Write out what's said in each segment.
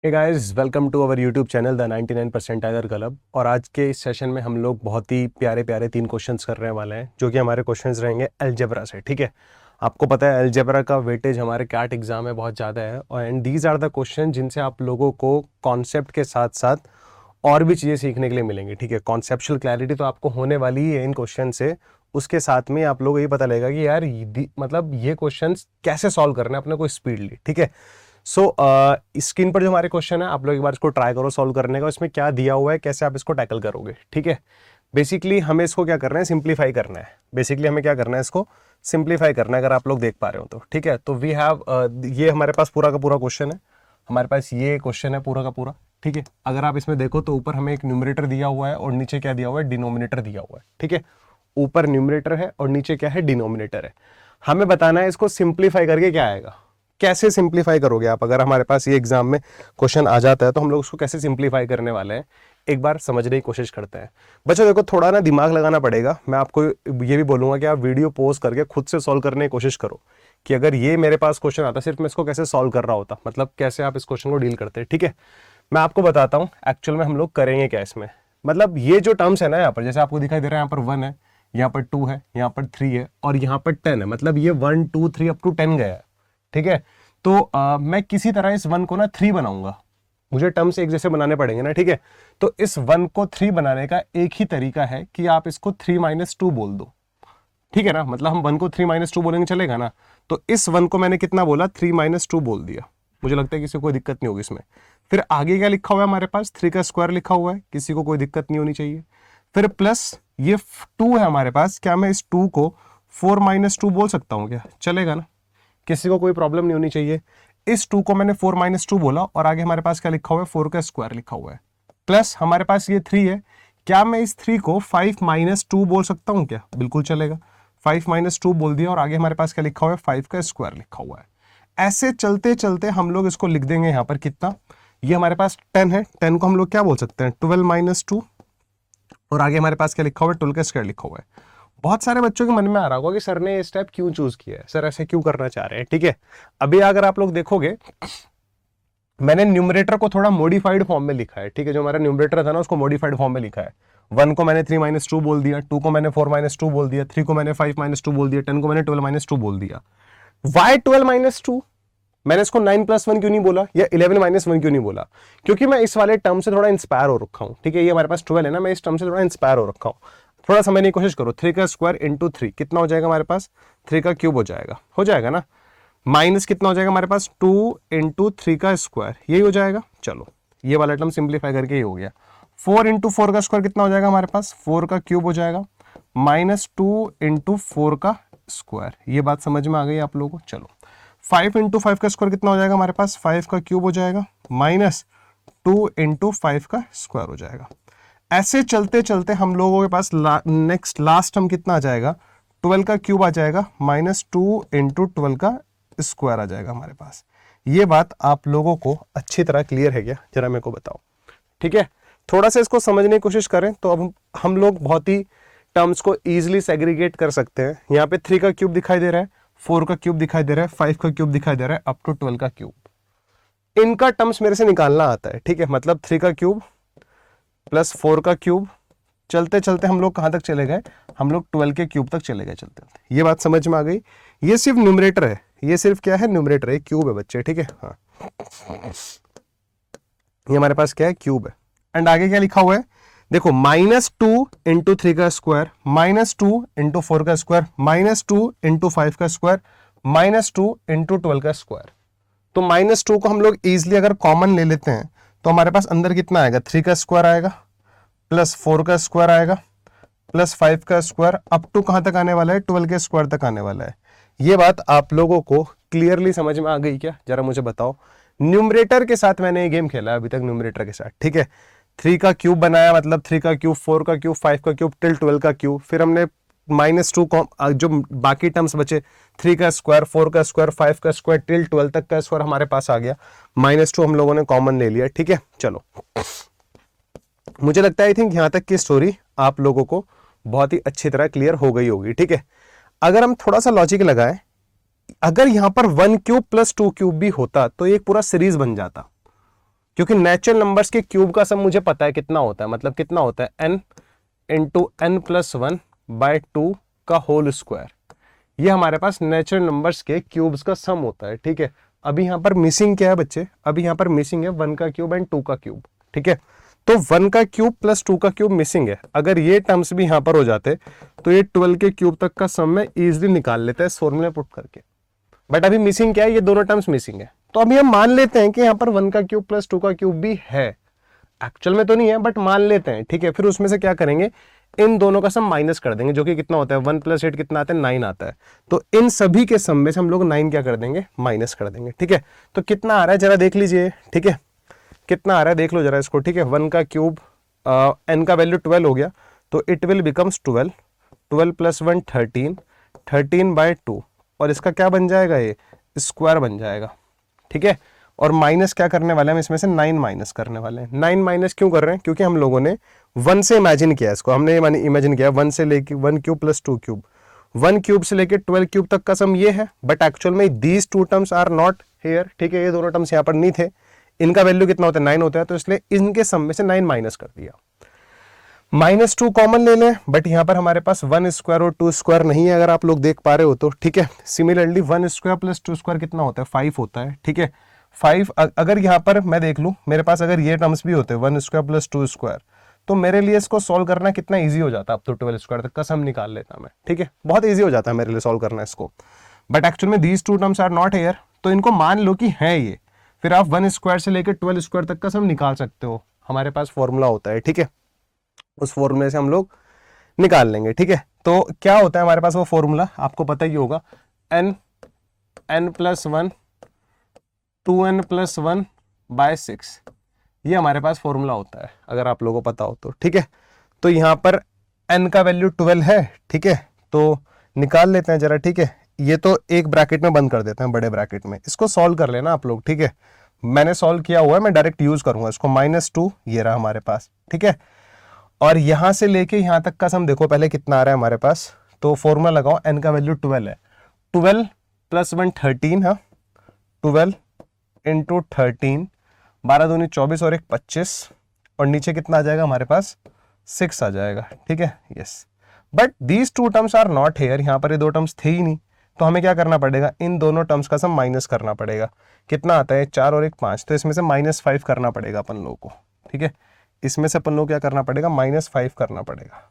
Hey guys, welcome to our YouTube channel the 99 percentiler club. और आज के इस सेशन में हम लोग बहुत ही प्यारे प्यारे 3 क्वेश्चंस कर वाले हैं, जो कि हमारे क्वेश्चंस रहेंगे अलजेब्रा से। ठीक है, आपको पता है अलजेब्रा का वेटेज हमारे कैट एग्जाम में बहुत ज़्यादा है, और and these are the question जिनसे आप लोगों को कॉन्सेप्ट के साथ साथ और भी चीज़ें सीखने के लिए मिलेंगी। ठीक है, कॉन्सेप्चुअल क्लैरिटी तो आपको होने वाली ही है इन क्वेश्चन से। उसके साथ में आप लोगों को ये पता लगेगा कि यार मतलब ये क्वेश्चन कैसे सॉल्व करना है अपने को स्पीडली। ठीक है, सो स्क्रीन पर जो हमारे क्वेश्चन है, आप लोग एक बार इसको ट्राई करो सॉल्व करने का। इसमें क्या दिया हुआ है, कैसे आप इसको टैकल करोगे। ठीक है, बेसिकली हमें इसको क्या करना है, सिंप्लीफाई करना है। बेसिकली हमें क्या करना है, इसको सिंप्लीफाई करना है, अगर आप लोग देख पा रहे हो तो। ठीक है, तो वी हैव ये हमारे पास पूरा का पूरा क्वेश्चन है, हमारे पास ये क्वेश्चन है पूरा का पूरा। ठीक है, अगर आप इसमें देखो तो ऊपर हमें एक न्यूमरेटर दिया हुआ है और नीचे क्या दिया हुआ है, डिनोमिनेटर दिया हुआ है। ठीक है, ऊपर न्यूमरेटर है और नीचे क्या है, डिनोमिनेटर है। हमें बताना है इसको सिंप्लीफाई करके क्या आएगा। कैसे सिंप्लीफाई करोगे आप, अगर हमारे पास ये एग्जाम में क्वेश्चन आ जाता है तो हम लोग उसको कैसे सिंप्लीफाई करने वाले हैं, एक बार समझने की कोशिश करते हैं। बच्चों देखो, थोड़ा ना दिमाग लगाना पड़ेगा। मैं आपको ये भी बोलूंगा कि आप वीडियो पॉज करके खुद से सॉल्व करने की कोशिश करो, कि अगर ये मेरे पास क्वेश्चन आता सिर्फ मैं इसको कैसे सॉल्व कर रहा होता, मतलब कैसे आप इस क्वेश्चन को डील करते हैं। ठीक है, मैं आपको बताता हूँ एक्चुअल में हम लोग करेंगे क्या इसमें। मतलब ये जो टर्म्स है ना, यहाँ पर जैसे आपको दिखाई दे रहा है, यहाँ पर 1 है, यहाँ पर 2 है, यहाँ पर 3 है और यहाँ पर 10 है। मतलब ये 1 2 3 अप टू 10 गया है। ठीक है, तो मैं किसी तरह इस 1 को ना 3 बनाऊंगा। मुझे टर्म्स एक जैसे बनाने पड़ेंगे ना। ठीक है, तो इस 1 को 3 बनाने का एक ही तरीका है कि आप इसको 3 - 2 बोल दो। ठीक है ना, मतलब हम 1 को 3 - 2 बोलेंगे, चलेगा ना। तो इस 1 को मैंने कितना बोला, 3 - 2 बोल दिया। मुझे लगता है किसी को कोई दिक्कत नहीं होगी इसमें। फिर आगे क्या लिखा हुआ है हमारे पास, 3 का स्क्वायर लिखा हुआ है, किसी को कोई दिक्कत नहीं होनी चाहिए। फिर प्लस ये 2 है हमारे पास, क्या मैं इस 2 को 4 - 2 बोल सकता हूँ क्या, चलेगा ना, किसी को कोई प्रॉब्लम नहीं होनी चाहिए। इस 2 को मैंने 4 - 2 बोला और आगे हमारे पास क्या लिखा हुआ है, 4 का स्क्वायर लिखा हुआ है। प्लस हमारे पास ये 3 है, क्या मैं इस 3 को 5 - 2 बोल सकता हूँ क्या, बिल्कुल चलेगा। 5 - 2 बोल दिया और आगे हमारे पास क्या लिखा हुआ है, 5 का स्क्वायर लिखा हुआ है। ऐसे चलते चलते हम लोग इसको लिख देंगे यहाँ पर कितना, ये हमारे पास 10 है, 10 को हम लोग क्या बोल सकते हैं, 12 - 2 और आगे हमारे पास क्या लिखा हुआ है, 12 का स्क्वायर लिखा हुआ है। बहुत सारे बच्चों के मन में आ रहा होगा कि सर ने ये स्टेप क्यों चूज किया है, सर ऐसे क्यों करना चाह रहे हैं। ठीक है, अभी अगर आप लोग देखोगे, मैंने न्यूमरेटर को थोड़ा मॉडिफाइड फॉर्म में लिखा है। ठीक है, जो हमारा न्यूमरेटर था ना, उसको मॉडिफाइड फॉर्म में लिखा है। 1 को मैंने 3 - 2 बोल दिया, 2 को मैंने 4 - 2 बोल दिया, 3 को मैंने 5 - 2 बोल दिया, 10 को मैंने 12 - 2 बोल दिया। वाई 12 - 2, मैंने इसको 9 + 1 क्यों नहीं बोला या 11 - 1 क्यों नहीं बोला, क्योंकि मैं इस वाले टर्म से थोड़ा इंस्पायर हो रखा हूँ। ठीक है, ये हमारे पास 12 है ना, मैं इस टर्म से थोड़ा इंस्पायर हो रखा हूँ। थोड़ा समझने की कोशिश करो, 3 का स्क्वायर इंटू 3 कितना हो जाएगा हमारे पास, 3 का क्यूब हो जाएगा ना। माइनस कितना हो जाएगा हमारे पास, 2 × 3 का स्क्वायर, यही हो जाएगा। चलो, ये वाला टर्म सिंप्लीफाई करके ये हो गया। 4 × 4 का स्क्वायर कितना हो जाएगा हमारे पास, 4 का क्यूब हो जाएगा, -2 × 4 का स्क्वायर। ये बात समझ में आ गई आप लोगों को। चलो, 5 × 5 का स्क्वायर कितना हो जाएगा हमारे पास, 5 का क्यूब हो जाएगा, -2 × 5 का स्क्वायर हो जाएगा। ऐसे चलते चलते हम लोगों के पास नेक्स्ट लास्ट टर्म कितना आ जाएगा, 12 का क्यूब आ जाएगा, -2 × 12 का स्क्वायर आ जाएगा हमारे पास। ये बात आप लोगों को अच्छी तरह क्लियर है क्या, जरा मेरे को बताओ। ठीक है, थोड़ा सा इसको समझने की कोशिश करें तो अब हम लोग बहुत ही टर्म्स को इजीली सेग्रीगेट कर सकते हैं। यहाँ पे 3 का क्यूब दिखाई दे रहा है, 4 का क्यूब दिखाई दे रहा है, 5 का क्यूब दिखाई दे रहा है, अप टू 12 का क्यूब। इनका टर्म्स मेरे से निकालना आता है। ठीक है, मतलब 3 का क्यूब प्लस 4 का क्यूब, चलते चलते हम लोग कहां तक चले गए, हम लोग 12 के क्यूब तक चले गए चलते चलते। ये बात समझ में आ गई। ये सिर्फ न्यूमरेटर है, ये सिर्फ क्या है, न्यूमरेटर है, क्यूब है बच्चे। ठीक है, हाँ, ये हमारे पास क्या है, क्यूब है। एंड आगे क्या लिखा हुआ है, देखो, -2 × 3 का स्क्वायर, -2 × 4 का स्क्वायर, -2 × 5 का स्क्वायर, -2 × 12 का स्क्वायर। तो -2 को हम लोग इजिली अगर कॉमन ले लेते हैं तो हमारे पास अंदर कितना आएगा, 3 का स्क्वायर आएगा, प्लस 4 का स्क्वायर आएगा, प्लस 5 का स्क्वायर, अप टू कहां तक आने वाला है, 12 के स्क्वायर तक आने वाला है। ये बात आप लोगों को क्लियरली समझ में आ गई क्या, जरा मुझे बताओ। न्यूमरेटर के साथ मैंने ये गेम खेला है अभी तक, न्यूमरेटर के साथ। ठीक है, 3 का क्यूब बनाया, मतलब 3 का क्यूब, 4 का क्यूब, 5 का क्यूब, टिल 12 का क्यूब। फिर हमने -2 को, जो बाकी टर्म्स बचे, 3 का स्क्वायर, 4 का स्क्वायर, 5 का स्क्वायर, टिल 12 तक का स्क्वायर हमारे पास आ गया, -2 हम लोगों ने कॉमन ले लिया। ठीक है, चलो, मुझे लगता है आई थिंक यहां तक की स्टोरी आप लोगों को बहुत ही अच्छी तरह क्लियर हो गई होगी। ठीक है, अगर हम थोड़ा सा लॉजिक लगाएं, अगर यहां पर 1 क्यूब प्लस 2 क्यूब भी होता तो एक पूरा सीरीज बन जाता, क्योंकि नेचुरल नंबर्स के क्यूब का सम मुझे पता है कितना होता है, मतलब कितना होता है n into n plus one by two का होल स्क्वायर। ये हमारे पास नेचुरल नंबर्स के क्यूब्स का सम होता है, ठीक है। अभी यहाँ पर मिसिंग क्या है बच्चे, अभी यहाँ पर मिसिंग है 1 का क्यूब एंड 2 का क्यूब, ठीक है। तो 1 का क्यूब प्लस 2 का क्यूब मिसिंग है। अगर ये टर्म्स भी यहाँ पर हो जाते तो ये 12 के क्यूब तक का सम में इजीली निकाल लेते हैं इस फॉर्मूले पुट करके। बट अभी मिसिंग क्या है, ये दोनों टर्म्स मिसिंग है। तो अभी हम मान लेते हैं कि यहाँ पर 1 का क्यूब प्लस 2 का क्यूब भी है, एक्चुअल में तो नहीं है बट मान लेते हैं, ठीक है। फिर उसमें से क्या करेंगे, इन दोनों का सम माइनस कर देंगे, जो कि कितना होता है 1 प्लस 8 कितना आता है 9 आता है। तो इन सभी के सम में से हम लोग 9 क्या कर देंगे, माइनस कर देंगे, ठीक है। तो कितना आ रहा है जरा देख लीजिए, ठीक है, कितना आ रहा है देख लो जरा इसको, ठीक है। 1 का क्यूब n का वैल्यू 12 हो गया, तो it will becomes 12, 12 plus 1 13, 13 by 2, और इसका क्या बन जाएगा, ये स्क्वायर बन जाएगा, ठीक है। और माइनस क्या करने वाले हैं हम इसमें से, 9 माइनस करने वाले हैं। 9 माइनस क्यों कर रहे हैं, क्योंकि हम लोगों ने 1 से इमेजिन किया इसको, हमने इमेजिन किया 1 से लेके 1 क्यूब प्लस 2 क्यूब, 1 क्यूब से लेके 12 क्यूब तक का सम ये है। बट एक्चुअल में these two terms are not here, ठीक है, ये दोनों टर्म्स यहाँ पर नहीं थे। इनका वैल्यू कितना होता है 9 होता है, तो इसलिए इनके सम में से 9 माइनस कर दिया। -2 कॉमन ले लें, बट यहाँ पर हमारे पास 1 स्क्वायर और 2 स्क्वायर नहीं है, अगर आप लोग देख पा रहे हो तो, ठीक है। सिमिलरली 1 स्क्वायर प्लस 2 स्क्वायर कितना होता है, 5 होता है, ठीक है। 5 अगर यहाँ पर मैं देख लूँ, मेरे पास अगर ये टर्म्स भी होते 1 स्क्वायर प्लस 2 स्क्वायर, तो मेरे लिए इसको सॉल्व करना कितना ईजी हो जाता, अब तो 12 स्क्वायर तक का सम निकाल लेता मैं, ठीक है। बहुत ईजी हो जाता है मेरे लिए सॉल्व करना इसको। बट एक्चुअल में these two terms are not here, तो इनको मान लो कि है ये, फिर आप 1 स्क्वायर से लेकर 12 स्क्वायर तक का सम निकाल सकते हो। हमारे पास फॉर्मूला होता है, ठीक है, उस फॉर्मूले से हम लोग निकाल लेंगे, ठीक है। तो क्या होता है हमारे पास वो फॉर्मूला, आपको पता ही होगा, n plus 1 2n plus 1 bye 6, ये हमारे पास फॉर्मूला होता है, अगर आप लोगों को पता हो तो, ठीक है। तो यहाँ पर n का वैल्यू 12 है, ठीक है, तो निकाल लेते हैं जरा, ठीक है। ये तो एक ब्रैकेट में बंद कर देते हैं, बड़े ब्रैकेट में, इसको सॉल्व कर लेना आप लोग, ठीक है। मैंने सॉल्व किया हुआ है, मैं डायरेक्ट यूज करूंगा इसको। -2 ये रहा हमारे पास, ठीक है। और यहां से लेके यहां तक का सम देखो पहले कितना आ रहा है हमारे पास, तो फॉर्मूला लगाओ, n का वैल्यू 12 है, 12 प्लस 1 13, हाँ 12 इंटू 13, 12 दूनी 24 और 1 25, और नीचे कितना आ जाएगा हमारे पास 6 आ जाएगा, ठीक है, yes. But these two terms are not here, यहाँ पर ये दो टर्म्स थे ही नहीं, तो हमें क्या करना पड़ेगा, इन दोनों टर्म्स का सम माइनस करना पड़ेगा। कितना आता है 4 और 1 5, तो इसमें से -5 करना पड़ेगा अपन लोगों को, ठीक है। इसमें से अपन लोग क्या करना पड़ेगा, -5 करना पड़ेगा।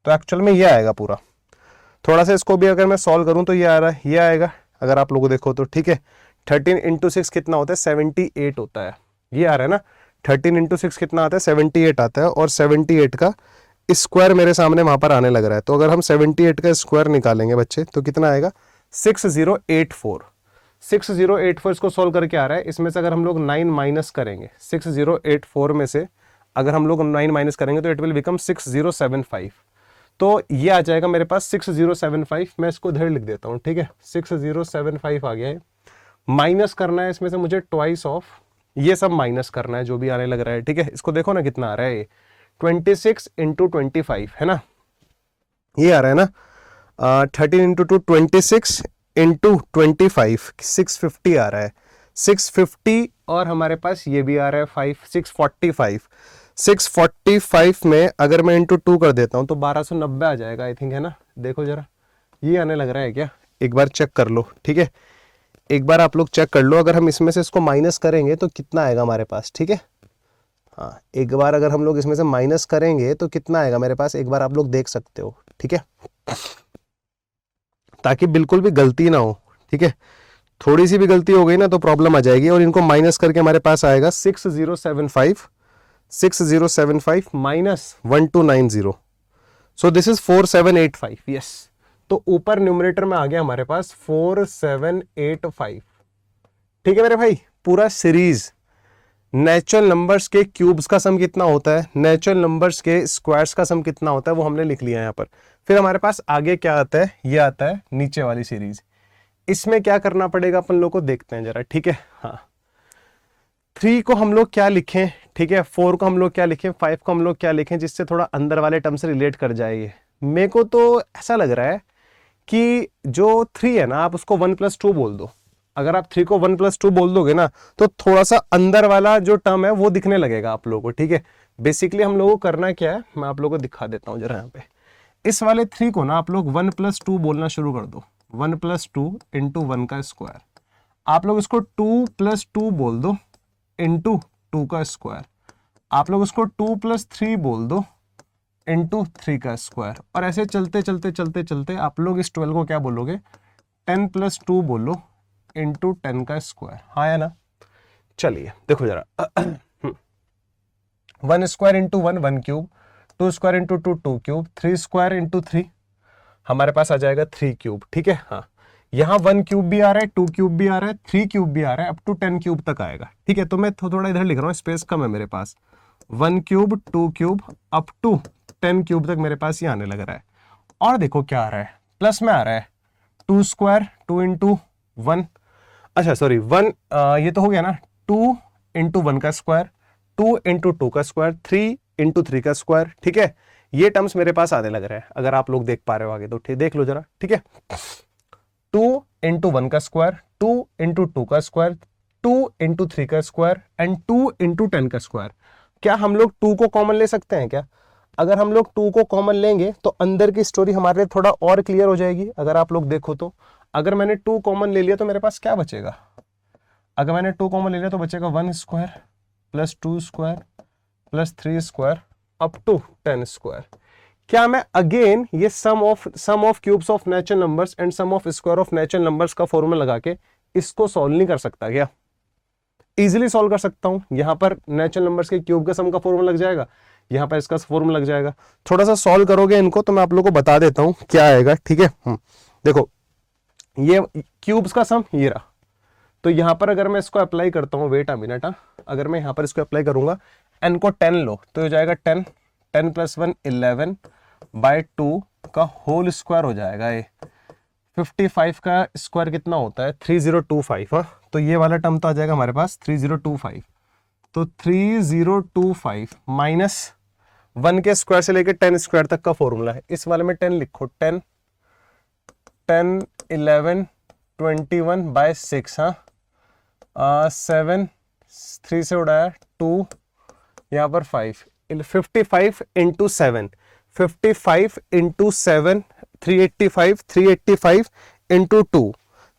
तो एक्चुअल में ये आएगा पूरा। थोड़ा सा इसको भी अगर मैं सॉल्व करूं तो ये आ रहा है, ये आएगा अगर आप लोगों देखो तो, ठीक है। 13 इंटू 6 कितना होता है, 78 होता है, ये आ रहा है ना। 13 इंटू 6 कितना आता है, 78 आता है, और 78 का स्क्वायर मेरे सामने वहां पर आने लग रहा है। तो अगर हम 78 का स्क्वायर निकालेंगे बच्चे, तो कितना आएगा 6084। 6084 इसको सॉल्व करके आ रहा है। इसमें से अगर हम लोग 9 माइनस करेंगे 6084 में से, अगर हम लोग 9 माइनस करेंगे तो इट विल बिकम 6075। तो ये आ जाएगा मेरे पास 6075। मैं इसको इधर लिख देता हूँ, ठीक है, 6075 आ गया है। माइनस करना है इसमें से मुझे ट्वाइस ऑफ, ये सब माइनस करना है जो भी आने लग रहा है, ठीक है। इसको देखो ना कितना आ रहा है, ये 26 इंटू 25 है ना, ये आ रहा है ना। 13 इंटू 2 26 इंटू 25 650 आ रहा है, 650, और हमारे पास ये भी आ रहा है 5 645। 645 में अगर मैं इंटू 2 कर देता हूं तो 1290 आ जाएगा आई थिंक, है ना। देखो जरा, ये आने लग रहा है क्या, एक बार चेक कर लो, ठीक है, एक बार आप लोग चेक कर लो। अगर हम इसमें से इसको माइनस करेंगे तो कितना आएगा हमारे पास, ठीक है। हाँ, एक बार अगर हम लोग इसमें से माइनस करेंगे तो कितना आएगा मेरे पास, एक बार आप लोग देख सकते हो, ठीक है, ताकि बिल्कुल भी गलती ना हो, ठीक है। थोड़ी सी भी गलती हो गई ना तो प्रॉब्लम आ जाएगी। और इनको माइनस करके हमारे पास आएगा 6075 minus 1290, so this is 4785, yes. तो ऊपर न्यूमरेटर में आ गया हमारे पास 4785, ठीक है मेरे भाई। पूरा सीरीज नेचुरल नंबर्स के क्यूब्स का सम कितना होता है, नेचुरल नंबर्स के स्क्वायर्स का सम कितना होता है, वो हमने लिख लिया यहाँ पर। फिर हमारे पास आगे क्या आता है, ये आता है नीचे वाली सीरीज। इसमें क्या करना पड़ेगा अपन लोग को देखते हैं जरा, ठीक है। हाँ, 3 को हम लोग क्या लिखें, ठीक है, 4 को हम लोग क्या लिखें, 5 को हम लोग क्या लिखें, जिससे थोड़ा अंदर वाले टर्म से रिलेट कर जाएगी। मेरे को तो ऐसा लग रहा है कि जो 3 है ना, आप उसको 1 + 2 बोल दो, अगर आप 3 को 1+2 बोल दोगे ना तो थोड़ा सा अंदर वाला जो टर्म है वो दिखने लगेगा आप लोगों को, ठीक है। बेसिकली हम लोगों को करना क्या है, मैं आप लोगों को दिखा देता हूं जरा। यहाँ पे इस वाले 3 को ना आप लोग 1+2 बोलना शुरू कर दो। 1+2 इंटू 1 का स्क्वायर। आप लोग इसको 2+2 बोल दो इंटू 2 का स्क्वायर। आप लोग इसको 2+3 बोल दो इंटू 3 का स्क्वायर। और ऐसे चलते चलते चलते चलते आप लोग इस 12 को क्या बोलोगे, 10+2 बोलो इंटू 10 का स्क्वायर। हाँ या ना। चलिए देखो जरा 1 square into 1 1 cube, 2 square into 2 2 cube, 3 square into 3 हमारे पास आ जाएगा 3 क्यूब, ठीक है। हाँ यहाँ 1 क्यूब भी आ रहा है, 2 क्यूब भी आ रहा है, 3 क्यूब भी आ रहा है, अप टू 10 क्यूब तक आएगा, ठीक है। तो मैं थोड़ा इधर लिख रहा हूँ, स्पेस कम है मेरे पास। 1 cube 2 cube up to 10 cube तक मेरे पास ये आने लग रहा है। और देखो क्या आ रहा है, प्लस में आ रहा है 2 स्क्वायर 2 इंटू 1, अच्छा सॉरी 1 ये तो हो गया ना, 2 इंटू 1 का स्क्वायर, 2 इंटू 2 का स्क्वायर, 3 इंटू 3 का स्क्वायर, ठीक है। ये टर्म्स मेरे पास आने लग रहे हैं, अगर आप लोग देख पा रहे हो आगे तो देख लो जरा, ठीक है। 2 इंटू 1 का स्क्वायर, 2 इंटू 2 का स्क्वायर, 2 इंटू 3 का स्क्वायर एंड 2 इंटू 10 का स्क्वायर। क्या हम लोग 2 को कॉमन ले सकते हैं क्या? अगर हम लोग 2 को कॉमन लेंगे तो अंदर की स्टोरी हमारे लिए थोड़ा और क्लियर हो जाएगी। अगर आप लोग देखो तो अगर मैंने 2 कॉमन ले लिया तो मेरे पास क्या बचेगा, अगर मैंने 2 कॉमन ले लिया तो बचेगा 1 square plus 2 square plus 3 square up to 10 square. क्या मैं अगेन ये sum of cubes of natural numbers and sum of square of natural numbers का फॉर्मूला लगा के इसको सॉल्व नहीं कर सकता क्या? इजीली सॉल्व कर सकता हूं। यहां पर नेचुरल नंबर्स के क्यूब का सम का फॉर्मूला लग जाएगा, यहां पर इसका फॉर्मूला लग जाएगा। थोड़ा सा सॉल्व करोगे इनको तो मैं आप लोगों को बता देता हूं क्या आएगा, ठीक है। देखो ये क्यूब्स का सम ये रहा, तो यहां पर अगर मैं इसको अप्लाई करता हूं, वेट अ मिनट, अगर मैं यहां पर इसको अप्लाई करूंगा, एन को 10 लो तो हो जाएगा 10, 10 + 1 11 बाय 2 का होल स्क्वायर हो जाएगा। ये 55 का स्क्वायर कितना होता है 3025। हाँ तो ये वाला टर्म तो आ जाएगा हमारे पास 3025। तो 3025 माइनस 1 के स्क्वायर से लेकर 10 स्क्वायर तक का फॉर्मूला है। इस वाले में 10 लिखो, 10 10 11 21 बाय 6। हाँ 7 3 से उड़ाया 2, यहाँ पर 5, 55 इंटू 7, 55 इंटू 7 385, 385 इंटू 2,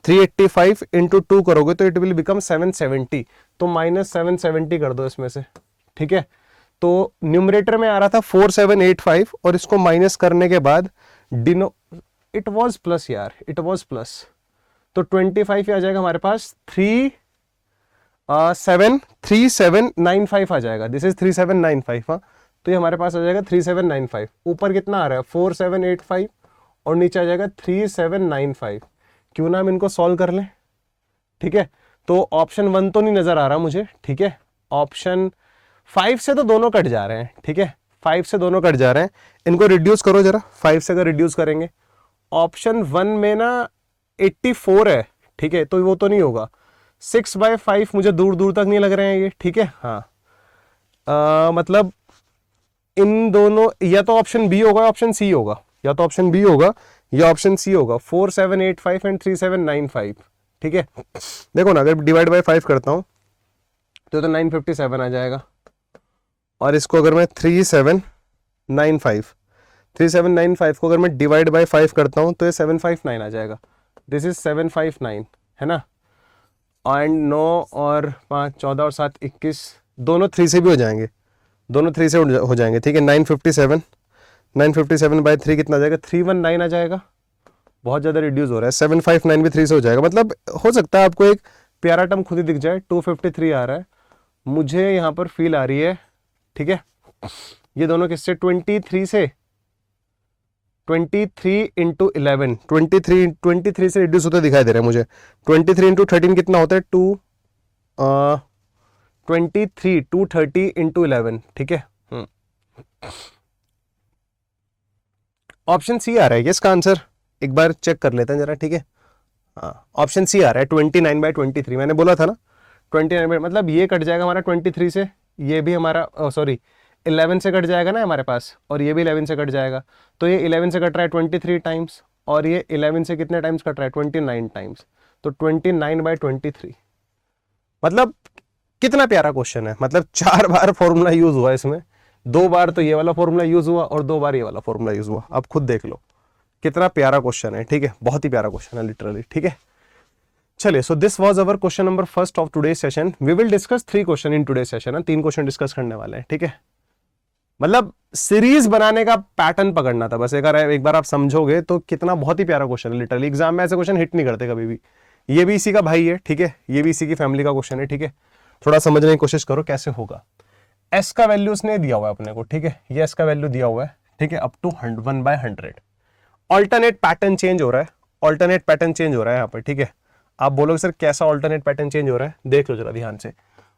385 इंटू 2 करोगे तो इट विल बिकम 770। तो -770 कर दो इसमें से, ठीक है। तो न्यूमरेटर में आ रहा था 4785 और इसको माइनस करने के बाद इट वाज प्लस यार, इट वाज प्लस, तो 25 आ जाएगा हमारे पास 3795 आ जाएगा। This is 3795। हाँ तो ये हमारे पास आ जाएगा 3795। ऊपर कितना आ रहा है 4785 और नीचे आ जाएगा 3795। क्यों ना हम इनको सॉल्व कर लें, ठीक है। तो ऑप्शन 1 तो नहीं नजर आ रहा मुझे, ठीक है। ऑप्शन 5 से तो दोनों कट जा रहे हैं, ठीक है। 5 से दोनों कट जा रहे हैं, इनको रिड्यूस करो जरा। 5 से अगर रिड्यूस करेंगे, ऑप्शन 1 में ना 84 है, ठीक है, तो वो तो नहीं होगा। 6/5 मुझे दूर दूर तक नहीं लग रहे हैं ये, ठीक है। हाँ मतलब इन दोनों, या तो ऑप्शन बी होगा ऑप्शन सी होगा, या तो ऑप्शन बी होगा या ऑप्शन सी होगा। 4785 एंड 3795, ठीक है। देखो ना अगर डिवाइड बाय 5 करता हूं तो 957 आ जाएगा, और इसको अगर मैं 3795 को अगर मैं डिवाइड बाय 5 करता हूं तो ये 759 आ जाएगा। दिस इज 759, है ना। एंड 9 और 5 14 और 7 21, दोनों 3 से भी हो जाएंगे, दोनों 3 से हो जाएंगे, ठीक है। 957 बाय 3 कितना आ जाएगा 319 आ जाएगा। बहुत ज़्यादा रिड्यूस हो रहा है। 759 भी 3 से हो जाएगा, मतलब हो सकता है आपको एक प्यारा टर्म खुद ही दिख जाए। 253 आ रहा है मुझे यहाँ पर फील आ रही है, ठीक है। ये दोनों किससे 23 से 23 इंटू 11, 23 से रिड्यूस होते दिखाई दे रहा है मुझे। 23 इंटू 13 कितना होता है 230 इंटू 11, ठीक है। ऑप्शन सी आ रहा है इसका आंसर, एक बार चेक कर लेते हैं जरा, ठीक है। हाँ ऑप्शन सी आ रहा है 29/23। मैंने बोला था ना 29, मतलब ये कट जाएगा हमारा 23 से, ये भी हमारा सॉरी 11 से कट जाएगा ना हमारे पास, और ये भी 11 से कट जाएगा। तो ये 11 से कट रहा है 23 टाइम्स, और ये 11 से कितने टाइम्स कट रहा है, 29 टाइम्स, तो 29/23। मतलब कितना प्यारा क्वेश्चन है, मतलब 4 बार फॉर्मूला यूज हुआ इसमें, 2 बार तो ये वाला फॉर्मूला यूज हुआ और 2 बार ये वाला फॉर्मूला यूज हुआ। आप खुद देख लो कितना प्यारा क्वेश्चन है, ठीक है, बहुत ही प्यारा क्वेश्चन है लिटरली, ठीक है। चलिए, so this was our question number first of today session. We will discuss 3 question in today session, 3 question discuss करने वाले हैं, ठीक है। मतलब सीरीज बनाने का पैटर्न पकड़ना था बस, एक बार आप समझोगे तो कितना बहुत ही प्यारा क्वेश्चन है लिटरली। एग्जाम में ऐसे क्वेश्चन हिट नहीं करते कभी भी। ये भी इसी का भाई है, ठीक है, ये भी इसी की फैमिली का क्वेश्चन है, ठीक है। थोड़ा समझने की कोशिश करो कैसे होगा। एस का वैल्यू उसने दिया हुआ है अपने को, ठीक है, ये एस का वैल्यू दिया हुआ है, ठीक है, up to 1/100। Alternate pattern change हो रहा है, ऑल्टरनेट पैटर्न चेंज हो रहा है यहाँ पर, ठीक है। आप बोलोगे सर कैसा ऑल्टरनेट पैटर्न चेंज हो रहा है, देख लो जरा ध्यान से।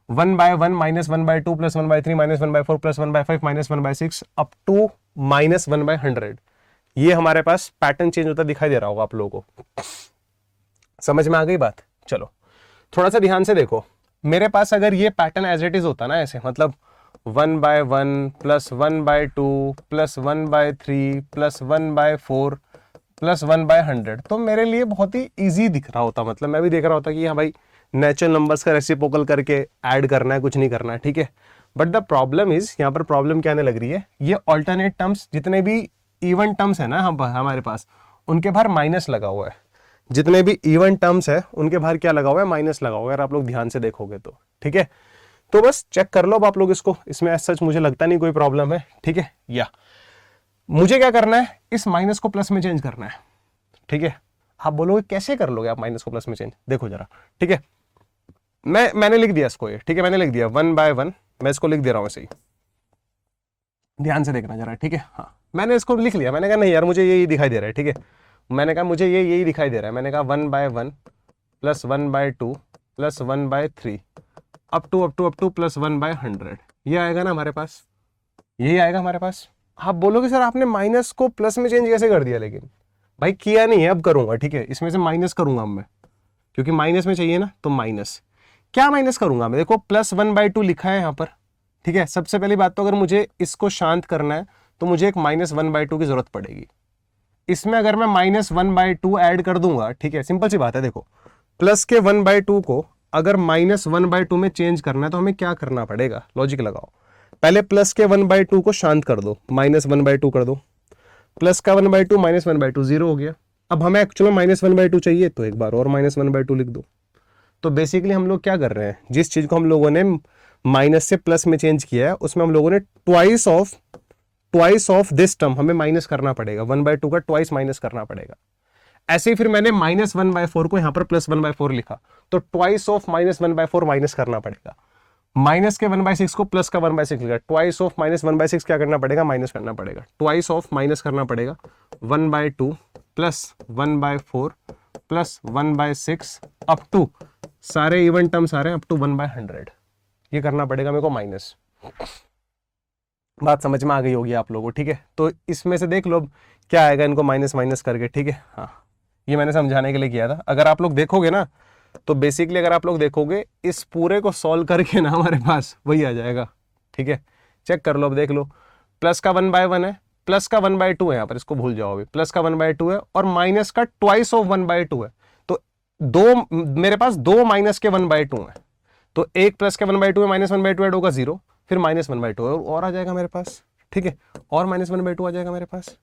1/1 -1/2 + 1/3 -1/4 + 1/5 -1/6 अप टू -1/100। ये हमारे पास पैटर्न चेंज होता दिखाई दे रहा होगा आप लोगों को। समझ में आ गई बात? चलो थोड़ा सा ध्यान से देखो, मेरे पास अगर ये पैटर्न एज इट इज होता ना ऐसे, मतलब 1/1 + 1/2 + 1/3 + 1/4 + 1/100, तो मेरे लिए बहुत ही इजी दिख रहा होता। मतलब मैं भी देख रहा होता कि हाँ भाई नेचुरल नंबर्स का रेसिप्रोकल करके ऐड करना है, कुछ नहीं करना है, ठीक है। बट द प्रॉब्लम इज, यहाँ पर प्रॉब्लम क्या आने लग रही है, ये ऑल्टरनेट टर्म्स जितने भी इवन टर्म्स है ना हमारे पास, उनके बाहर माइनस लगा हुआ है। जितने भी इवन टर्म्स है उनके बाहर क्या लगा हुआ है, माइनस लगा हुआ है, अगर आप लोग ध्यान से देखोगे तो, ठीक है। तो बस चेक कर लो अब आप लोग इसको, इसमें एज सच मुझे लगता नहीं कोई प्रॉब्लम है, ठीक है। या मुझे क्या करना है, इस माइनस को प्लस में चेंज करना है, ठीक है। आप बोलोगे कैसे कर लोगे आप माइनस को प्लस में चेंज, देखो जरा, ठीक है। मैंने लिख दिया इसको, ये ठीक है, मैंने लिख दिया 1/1, मैं इसको लिख दे रहा हूं ऐसे ही, ध्यान से देखना जरा, ठीक है। हाँ मैंने इसको लिख लिया, मैंने कहा नहीं यार मुझे यही दिखाई दे रहा है, ठीक है। मैंने कहा मुझे ये यही दिखाई दे रहा है, मैंने कहा 1/1 + 1/2 + 1/3 अप टू + 1/100, ये आएगा ना हमारे पास, यही आएगा हमारे पास। आप बोलोगे सर आपने माइनस को प्लस में चेंज कैसे कर दिया, लेकिन भाई किया नहीं है, अब करूंगा, ठीक है। इसमें से माइनस करूंगा अब मैं, क्योंकि माइनस में चाहिए ना, तो माइनस क्या माइनस करूंगा मैं, देखो +1/2 लिखा है यहाँ पर, ठीक है। सबसे पहली बात तो अगर मुझे इसको शांत करना है तो मुझे एक -1/2 की जरूरत पड़ेगी। इसमें अगर मैं -1/2 ऐड कर दूंगा, ठीक है, सिंपल सी बात है। देखो प्लस के 1/2 को अगर -1/2 में चेंज करना है तो हमें क्या करना पड़ेगा, लॉजिक लगाओ। पहले प्लस के 1/2 को शांत कर दो, -1/2 कर दो, प्लस का 1/2 -1/2 0 हो गया। अब हमें एक्चुअली -1/2 चाहिए, तो एक बार और -1/2 लिख दो। तो बेसिकली हम लोग क्या कर रहे हैं, जिस चीज को हम लोगों ने माइनस से प्लस में चेंज किया है उसमें हम लोगों ने ट्वाइस ऑफ दिस टर्म हमें माइनस करना पड़ेगा, 1/2 का ट्वाइस माइनस करना पड़ेगा। ऐसे ही फिर मैंने -1/4 को यहां पर +1/4 लिखा, तो ट्वाइस ऑफ -1/4 माइनस करना पड़ेगा। माइनस के 1/6 को प्लस का 1/6 लिखा, ट्वाइस ऑफ -1/6 क्या करना पड़ेगा, माइनस करना पड़ेगा। ट्वाइस ऑफ माइनस करना पड़ेगा 1/2 + 1/4 + 1/6 अप टू, सारे इवन टर्म्स आ रहे हैं अप टू 1/100, ये करना पड़ेगा मेरे को माइनस। बात समझ में आ गई होगी आप लोगों को, ठीक है। तो इसमें से देख लो क्या आएगा इनको माइनस माइनस करके, ठीक है। हाँ ये मैंने समझाने के लिए किया था। अगर आप लोग देखोगे ना तो बेसिकली अगर आप लोग देखोगे इस पूरे को सॉल्व करके ना हमारे पास वही आ जाएगा, ठीक है। चेक कर लो, अब देख लो, प्लस का 1/1 है, प्लस का 1/2 है, यहाँ पर इसको भूल जाओ अभी, प्लस का 1/2 है और माइनस का ट्वाइस ऑफ 1/2 है। तो मेरे पास 2 माइनस के 1/2 है, तो एक प्लस के 1/2 में -1/2 ऐड होगा 0, फिर -1/2 और आ जाएगा मेरे पास, ठीक है, और -1/2 आ जाएगा मेरे पास।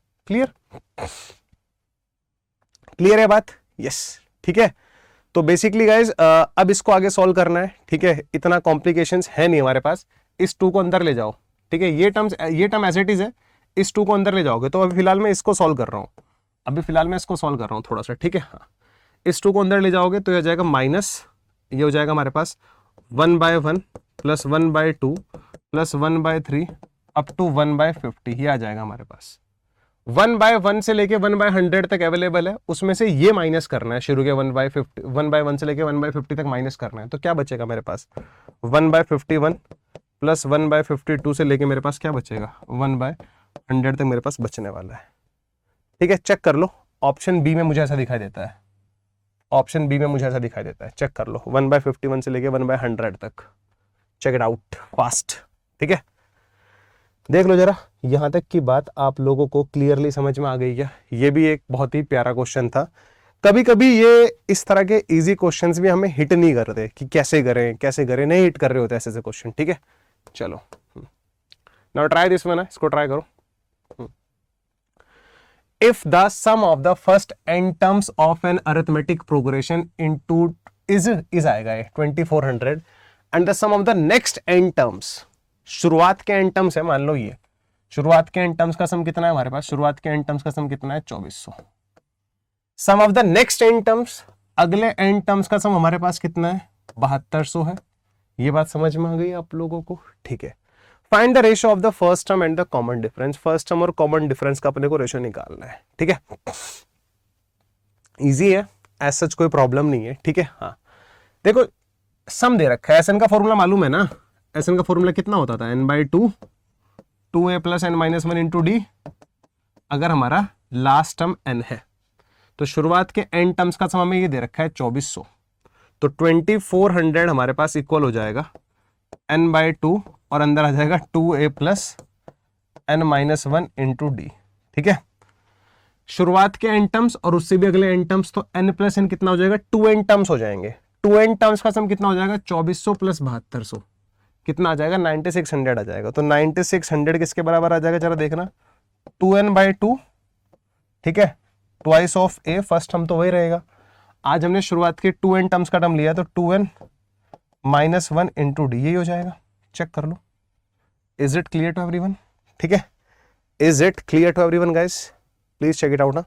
क्लियर है बात? यस, ठीक है। तो बेसिकली गाइज अब इसको आगे सॉल्व करना है, ठीक है। इतना कॉम्प्लिकेशंस है नहीं हमारे पास। इस 2 को अंदर ले जाओ, ठीक है, ये टर्म एज इट इज है, इस 2 को अंदर ले जाओगे। तो अभी फिलहाल मैं इसको सॉल्व कर रहा हूं, थोड़ा सा, ठीक है। हाँ इस 2 को अंदर ले जाओगे तो ये हो जाएगा माइनस, ये हो जाएगा हमारे पास 1/1 + 1/2 + 1/3 अप टू 1/50, ये आ जाएगा हमारे पास। 1/1 से लेके 1/100 तक अवेलेबल है, उसमें से ये माइनस करना है, शुरू के 1/1 से लेके 1/50 तक माइनस करना है। तो क्या बचेगा मेरे पास, 1/51 + 1/52 से लेके मेरे पास क्या बचेगा, 1/100 तक मेरे पास बचने वाला है, ठीक है। चेक कर लो, ऑप्शन बी में मुझे ऐसा दिखाई देता है, चेक कर लो 1/51 से लेके 1/100 तक, चेक इट आउट फास्ट, ठीक है। देख लो जरा, यहां तक की बात आप लोगों को क्लियरली समझ में आ गई क्या? ये भी एक बहुत ही प्यारा क्वेश्चन था। कभी कभी ये इस तरह के इजी क्वेश्चंस भी हमें हिट नहीं करते कि कैसे करें कैसे करें, नहीं हिट कर रहे होते ऐसे ऐसे क्वेश्चन। ठीक है, चलो नाउ ट्राई दिस वन, इसको ट्राई करो। If the sum of the first n terms of an arithmetic progression into is आएगा ये 2400 and the sum of the next n terms, शुरुआत के n टर्म्स है, मान लो ये शुरुआत के n टर्म्स का सम कितना है हमारे पास, शुरुआत के n टर्म्स का सम कितना है 2400। Sum of the next n terms, अगले n टर्म्स का सम हमारे पास कितना है 7200 है। ये बात समझ में आ गई आप लोगों को? ठीक है, find the ratio of the first term and the common difference, first term और कॉमन डिफरेंस का अपने को रेशियो निकालना है। ठीक है, इजी है, एज सच कोई प्रॉब्लम नहीं है। ठीक है, हाँ देखो सम दे रखा है, एस एन का फॉर्मूला मालूम है ना, एस एन का फॉर्मूला कितना होता था n/2 2a plus n minus 1 into D, अगर हमारा लास्ट टर्म n है तो शुरुआत के n टर्म्स का सम हमें ये दे रखा है 2400, तो 2400 हमारे पास इक्वल हो जाएगा n/2 और अंदर आ जाएगा 2a plus n minus 1 into D. ठीक है, शुरुआत के n टर्म्स और उससे भी अगले n टर्म्स, तो n प्लस n कितना हो जाएगा 2n टर्म्स हो जाएंगे। 2n टर्म्स का सम कितना हो जाएगा 2400 प्लस 7200, कितना आ जाएगा 9600 आ जाएगा। तो 9600 किसके बराबर आ जाएगा जरा देखना, 2n/2। ठीक है, twice of a, first term तो वही रहेगा। आज हमने शुरुआत के 2n टर्म्स का टर्म लिया तो 2n माइनस 1 इंटू डी, यही हो जाएगा। चेक कर लो, is it clear to everyone? ठीक है, is it clear to everyone guys? Please check it out ना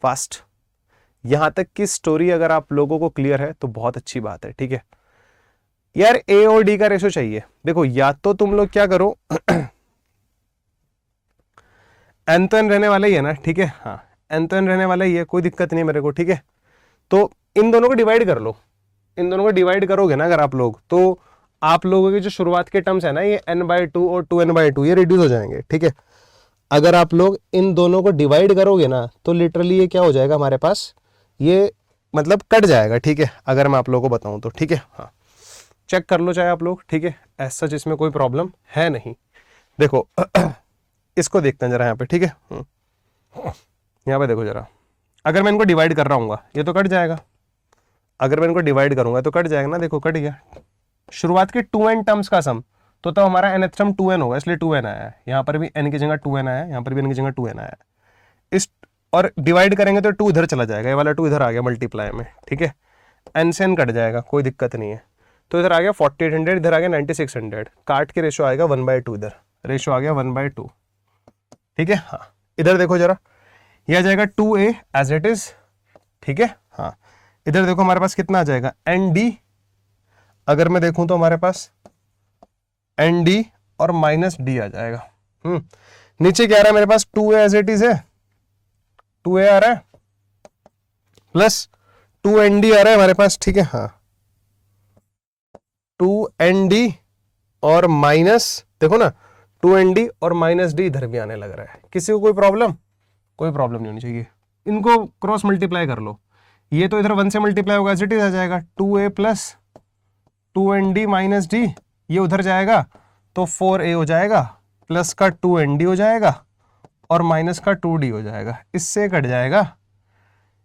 फास्ट। यहां तक की स्टोरी अगर आप लोगों को क्लियर है तो बहुत अच्छी बात है। ठीक है यार, ए और डी का रेशो चाहिए। देखो या तो तुम लोग क्या करो एन तो एन रहने वाला ही है ना, ठीक है, हाँ एन तो एन रहने वाला ही है, कोई दिक्कत नहीं मेरे को। ठीक है, तो इन दोनों को डिवाइड कर लो, इन दोनों को डिवाइड करोगे ना अगर आप लोग, तो आप लोगों के जो शुरुआत के टर्म्स है ना, ये n/2 और 2n/2 ये रिड्यूस हो जाएंगे। ठीक है, अगर आप लोग इन दोनों को डिवाइड करोगे ना तो लिटरली ये क्या हो जाएगा हमारे पास, ये मतलब कट जाएगा। ठीक है, अगर मैं आप लोगों को बताऊं तो। ठीक है, हाँ चेक कर लो चाहे आप लोग। ठीक है, एज सच इसमें कोई प्रॉब्लम है नहीं। देखो इसको देखते हैं जरा यहाँ पे। ठीक है, यहाँ पे देखो जरा, अगर मैं इनको डिवाइड कर रहा हूँ ये तो कट जाएगा, अगर मैं इनको डिवाइड करूंगा तो कट जाएगा ना, देखो कट गया। शुरुआत के 2n टर्म्स का सम, तो तब हमारा nth टर्म 2n होगा, इसलिए 2n आया है। यहाँ पर भी n की जगह 2n आया है, यहाँ पर भी n की जगह 2n आया है। इस और डिवाइड करेंगे तो 2 इधर चला जाएगा, ये वाला 2 इधर आ गया मल्टीप्लाई में। ठीक है, n से n कट जाएगा, कोई दिक्कत नहीं है। तो इधर आ गया 4800, इधर आ गया 9600, काट के रेशो आएगा 1/2, इधर रेशो आ गया 1/2। ठीक है, हाँ इधर देखो जरा, यह आ जाएगा 2a एज इट इज। ठीक है, हाँ इधर देखो हमारे पास कितना आ जाएगा nd, अगर मैं देखूं तो हमारे पास nd और माइनस d आ जाएगा। नीचे क्या आ रहा है मेरे पास 2a एज इट इज है, 2a आ रहा है प्लस 2nd आ रहा है हमारे पास। ठीक है, हाँ 2nd और माइनस, देखो ना 2nd और माइनस डी इधर भी आने लग रहा है। किसी को कोई प्रॉब्लम? कोई प्रॉब्लम नहीं होनी चाहिए। इनको क्रॉस मल्टीप्लाई कर लो, ये तो इधर 1 से मल्टीप्लाई होगा, एज इट इज आ जाएगा 2a plus 2nd minus D, ये उधर जाएगा तो 4a हो जाएगा, प्लस का 2nd हो जाएगा और माइनस का 2d हो जाएगा, इससे कट जाएगा,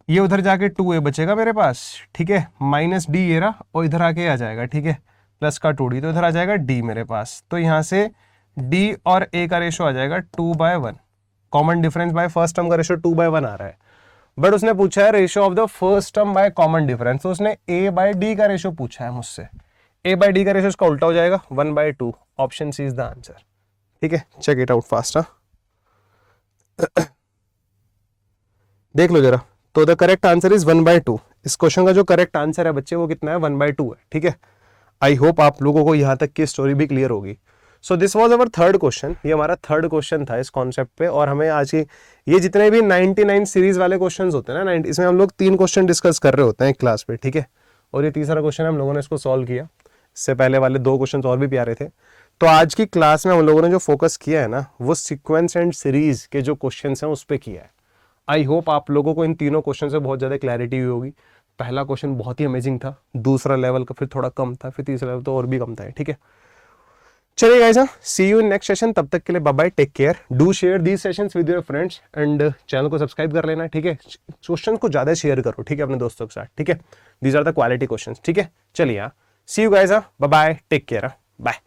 ये उधर जाके 2a बचेगा मेरे पास। ठीक है, माइनस डी ये रहा और इधर आके आ जाएगा। ठीक है, प्लस का 2d, तो इधर आ जाएगा d मेरे पास। तो यहाँ से d और a का रेशो आ जाएगा 2/1, common difference by first term का रेशो 2/1 आ रहा है। बट उसने पूछा है ratio of the first term by common difference, तो उसने a/d का रेशो पूछा है मुझसे। a/d का रेशो इसका उल्टा हो जाएगा 1/2, option C is the answer. ठीक है, चेक इट आउट फास्ट। देख लो जरा, तो द करेक्ट आंसर इज 1/2। इस क्वेश्चन का जो करेक्ट आंसर है बच्चे वो कितना है, 1/2 है। ठीक है, आई होप आप लोगों को यहाँ तक की स्टोरी भी क्लियर होगी। सो this was our third question, ये हमारा थर्ड क्वेश्चन था इस कॉन्सेप्ट पे। और हमें आज की ये जितने भी 99 सीरीज वाले क्वेश्चंस होते हैं ना, इसमें हम लोग 3 क्वेश्चन डिस्कस कर रहे होते हैं क्लास पे। ठीक है, और ये तीसरा क्वेश्चन हम लोगों ने इसको सॉल्व किया। इससे पहले वाले 2 क्वेश्चन और भी प्यारे थे। तो आज की क्लास में हम लोगों ने जो फोकस किया है ना, वो सीक्वेंस एंड सीरीज के जो क्वेश्चन हैं उस पर किया है। आई होप आप लोगों को इन तीनों क्वेश्चन से बहुत ज़्यादा क्लैरिटी हुई होगी। पहला क्वेश्चन बहुत ही अमेजिंग था, दूसरा लेवल का फिर थोड़ा कम था, फिर तीसरा लेवल तो और भी कम था। ठीक है, चलिए guys, see you in next session. तब तक के लिए bye bye, take care, do share these sessions with your friends and channel को सब्सक्राइब कर लेना, ठीक है। क्वेश्चन को ज्यादा शेयर करो, ठीक है, अपने दोस्तों के साथ, ठीक है। These are the quality questions, ठीक है। चलिए see you guys, bye bye, take care, bye.